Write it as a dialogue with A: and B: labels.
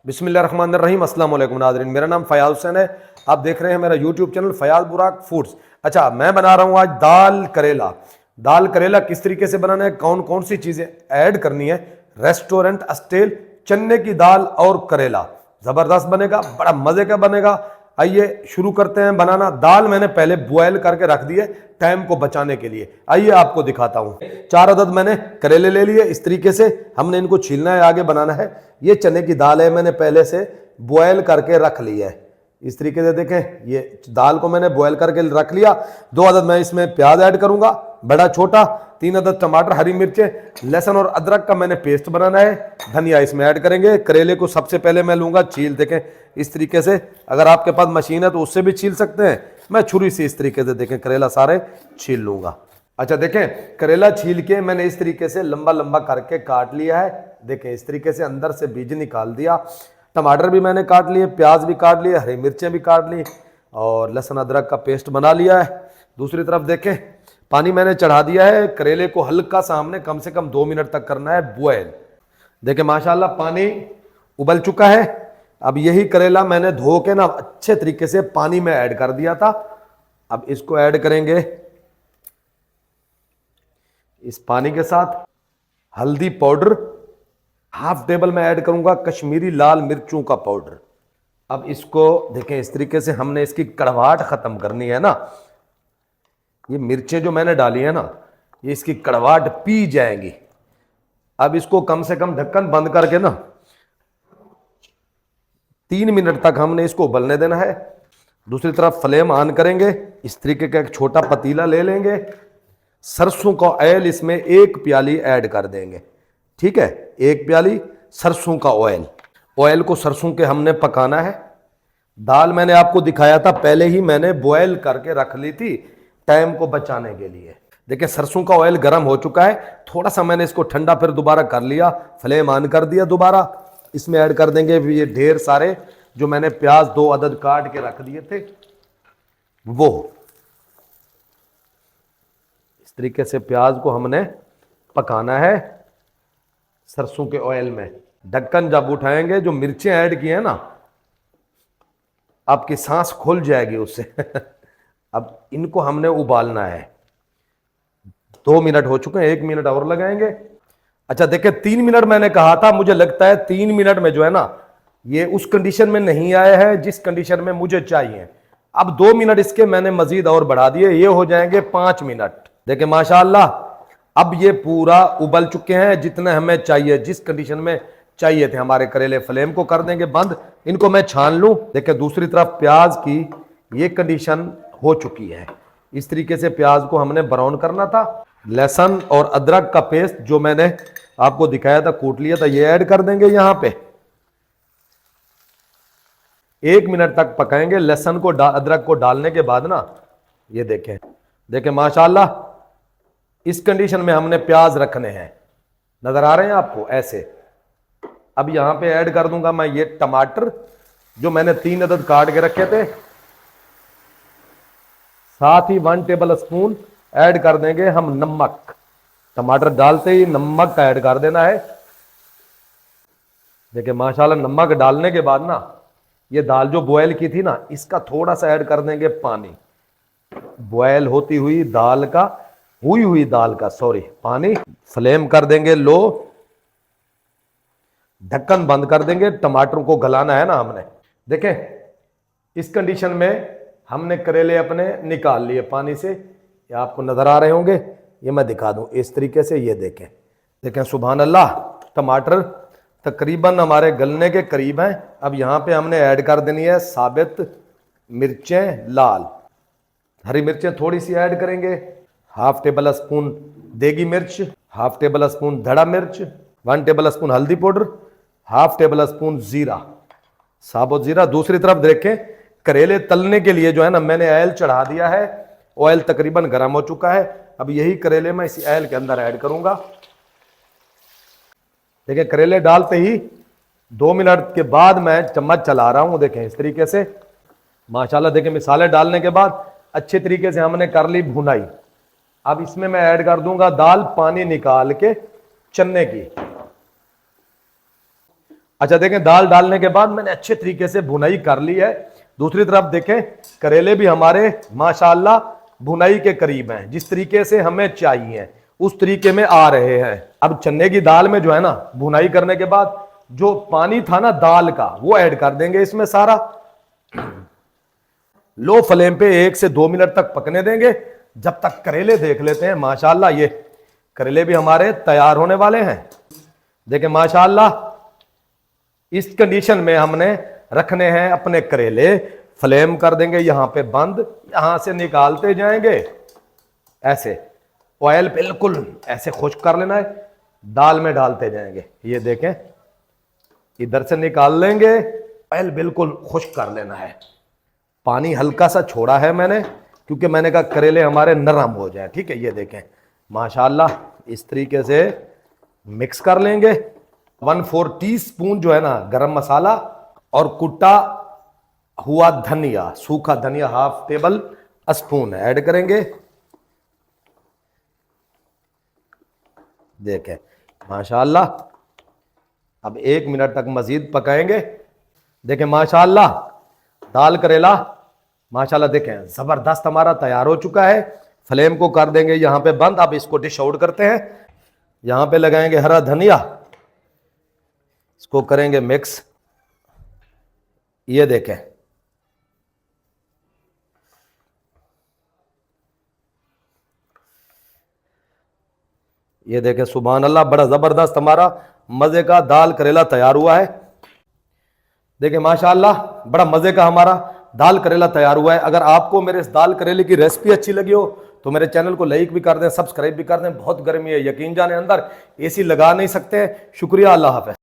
A: बिस्मिल्लाहिर्रहमानिर्रहीम। अस्सलाम वालेकुम नाज़रीन, मेरा नाम फ़याज़ हुसैन है। आप देख रहे हैं मेरा यूट्यूब चैनल फ़याज़ बुराक फूड्स। अच्छा, मैं बना रहा हूँ आज दाल करेला। दाल करेला किस तरीके से बनाना है, कौन कौन सी चीज़ें ऐड करनी है, रेस्टोरेंट स्टाइल चने की दाल और करेला ज़बरदस्त बनेगा, बड़ा मज़े का बनेगा। आइए शुरू करते हैं बनाना। दाल मैंने पहले बॉयल करके रख दी है टाइम को बचाने के लिए। आइए आपको दिखाता हूं। 4 अदद मैंने करेले ले लिए। इस तरीके से हमने इनको छीलना है, आगे बनाना है। ये चने की दाल है, मैंने पहले से बॉयल करके रख ली है। इस तरीके से देखें, ये दाल को मैंने बॉयल करके रख लिया। 2 अदद मैं इसमें प्याज ऐड करूंगा, बड़ा छोटा। 3 अदद टमाटर, हरी मिर्चें, लहसुन और अदरक का मैंने पेस्ट बनाना है। धनिया इसमें ऐड करेंगे। करेले को सबसे पहले मैं लूंगा छील, देखें इस तरीके से। अगर आपके पास मशीन है तो उससे भी छील सकते हैं। मैं छुरी से इस तरीके से देखें करेला सारे छील लूंगा। अच्छा देखें, करेला छील के मैंने इस तरीके से लंबा लंबा करके काट लिया है। देखें इस तरीके से अंदर से बीज निकाल दिया। टमाटर भी मैंने काट लिए, प्याज भी काट लिए, हरी मिर्चें भी काट ली और लहसुन अदरक का पेस्ट बना लिया है। दूसरी तरफ देखें, पानी मैंने चढ़ा दिया है। करेले को हल्का सा हमने कम से कम 2 मिनट तक करना है बॉयल। देखें माशाल्लाह पानी उबल चुका है। अब यही करेला मैंने धो के ना अच्छे तरीके से पानी में ऐड कर दिया था। अब इसको ऐड करेंगे इस पानी के साथ। हल्दी पाउडर हाफ टेबल में ऐड करूंगा, कश्मीरी लाल मिर्चों का पाउडर। अब इसको देखें इस तरीके से हमने इसकी कड़वाहट खत्म करनी है ना। ये मिर्चें जो मैंने डाली है ना, ये इसकी कड़वाहट पी जाएंगी। अब इसको कम से कम ढक्कन बंद करके ना 3 मिनट तक हमने इसको उबलने देना है। दूसरी तरफ फ्लेम ऑन करेंगे। इस तरीके का एक छोटा पतीला ले लेंगे। सरसों का ऑयल इसमें 1 प्याली ऐड कर देंगे। ठीक है, 1 प्याली सरसों का ऑयल। ऑयल को सरसों के हमने पकाना है। दाल मैंने आपको दिखाया था, पहले ही मैंने बॉयल करके रख ली थी टाइम को बचाने के लिए। देखिए सरसों का ऑयल गर्म हो चुका है। थोड़ा सा मैंने इसको ठंडा फिर दोबारा कर लिया, फ्लेम ऑन कर दिया दोबारा। इसमें ऐड कर देंगे ये ढेर सारे जो मैंने प्याज 2 अदद काट के रख दिए थे, वो इस तरीके से प्याज को हमने पकाना है सरसों के ऑयल में। ढक्कन जब उठाएंगे, जो मिर्चें ऐड की है ना, आपकी सांस खुल जाएगी उससे। अब इनको हमने उबालना है। 2 मिनट हो चुके हैं, 1 मिनट और लगाएंगे। अच्छा देखिए 3 मिनट मैंने कहा था, मुझे लगता है 3 मिनट में जो है ना, ये उस कंडीशन में नहीं आया है जिस कंडीशन में मुझे चाहिए। अब 2 मिनट इसके मैंने मजीद और बढ़ा दिए, ये हो जाएंगे 5 मिनट। देखिए माशाल्लाह अब ये पूरा उबल चुके हैं जितने हमें चाहिए, जिस कंडीशन में चाहिए थे हमारे करेले। फ्लेम को कर देंगे बंद। इनको मैं छान लूं। देखिए दूसरी तरफ प्याज की ये कंडीशन हो चुकी है। इस तरीके से प्याज को हमने ब्राउन करना था। लहसुन और अदरक का पेस्ट जो मैंने आपको दिखाया था, कूट लिया था, ये ऐड कर देंगे यहां पे। 1 मिनट तक पकाएंगे। लहसुन को अदरक को डालने के बाद ना, ये देखें माशाल्लाह इस कंडीशन में हमने प्याज रखने हैं। नजर आ रहे हैं आपको ऐसे। अब यहां पे ऐड कर दूंगा मैं ये टमाटर जो मैंने 3 अदद काट के रखे थे। साथ ही 1 टेबल स्पून ऐड कर देंगे हम नमक। टमाटर डालते ही नमक का ऐड कर देना है। देखिए माशाल्लाह नमक डालने के बाद ना, ये दाल जो बॉयल की थी ना, इसका थोड़ा सा ऐड कर देंगे पानी। बॉयल होती हुई दाल का पानी। फ्लेम कर देंगे लो, ढक्कन बंद कर देंगे। टमाटर को गलाना है ना हमने। देखें इस कंडीशन में हमने करेले अपने निकाल लिए पानी से। ये आपको नजर आ रहे होंगे, ये मैं दिखा दूं इस तरीके से। ये देखें सुभान अल्लाह, टमाटर तकरीबन हमारे गलने के करीब हैं। अब यहां पे हमने ऐड कर देनी है साबित मिर्चें लाल। हरी मिर्चें थोड़ी सी ऐड करेंगे। हाफ टेबल स्पून देगी मिर्च, हाफ टेबल स्पून धड़ा मिर्च, 1 टेबल स्पून हल्दी पाउडर, हाफ टेबल स्पून जीरा, साबुत जीरा। दूसरी तरफ देखें, करेले तलने के लिए जो है ना, मैंने ऑयल चढ़ा दिया है। ऑयल तकरीबन गर्म हो चुका है। अब यही करेले मैं इसी ऑयल के अंदर ऐड करूंगा। देखिए करेले डालते ही 2 मिनट के बाद मैं चम्मच चला रहा हूं। देखें इस तरीके से माशाल्लाह। देखें मिसाले डालने के बाद अच्छे तरीके से हमने कर ली भुनाई। अब इसमें मैं ऐड कर दूंगा दाल पानी निकाल के चने की। अच्छा देखें, दाल डालने के बाद मैंने अच्छे तरीके से भुनाई कर ली है। दूसरी तरफ देखें, करेले भी हमारे माशाल्लाह भुनाई के करीब हैं, जिस तरीके से हमें चाहिए उस तरीके में आ रहे हैं। अब चने की दाल में जो है ना, भुनाई करने के बाद जो पानी था ना दाल का, वो ऐड कर देंगे इसमें सारा। लो फ्लेम पे 1 से 2 मिनट तक पकने देंगे, जब तक करेले देख लेते हैं। माशाल्लाह ये करेले भी हमारे तैयार होने वाले हैं। देखें माशाल्लाह, इस कंडीशन में हमने रखने हैं अपने करेले। फ्लेम कर देंगे यहां पे बंद, यहां से निकालते जाएंगे ऐसे। ऑयल बिल्कुल ऐसे खुश्क कर लेना है, दाल में डालते जाएंगे। ये देखें, इधर से निकाल लेंगे, ऑयल बिल्कुल खुश्क कर लेना है। पानी हल्का सा छोड़ा है मैंने, क्योंकि मैंने कहा करेले हमारे नरम हो जाए। ठीक है, ये देखें माशाल्लाह, इस तरीके से मिक्स कर लेंगे। 1/4 टीस्पून जो है ना गरम मसाला और कुटा हुआ धनिया, सूखा धनिया 1/2 टेबल स्पून ऐड करेंगे। देखें माशाल्लाह, अब 1 मिनट तक मजीद पकाएंगे। देखें माशाल्लाह, दाल करेला माशाल्लाह देखें जबरदस्त हमारा तैयार हो चुका है। फ्लेम को कर देंगे यहां पे बंद। अब इसको डिश आउट करते हैं। यहां पे लगाएंगे हरा धनिया, इसको करेंगे मिक्स। ये देखें, ये देखें सुभान अल्लाह, बड़ा जबरदस्त हमारा मजे का दाल करेला तैयार हुआ है। देखिए माशाल्लाह, बड़ा मजे का हमारा दाल करेला तैयार हुआ है। अगर आपको मेरे इस दाल करेले की रेसिपी अच्छी लगी हो तो मेरे चैनल को लाइक भी कर दें, सब्सक्राइब भी कर दें। बहुत गर्मी है, यकीन जाने अंदर एसी लगा नहीं सकते। शुक्रिया, अल्लाह हाफ़िज़।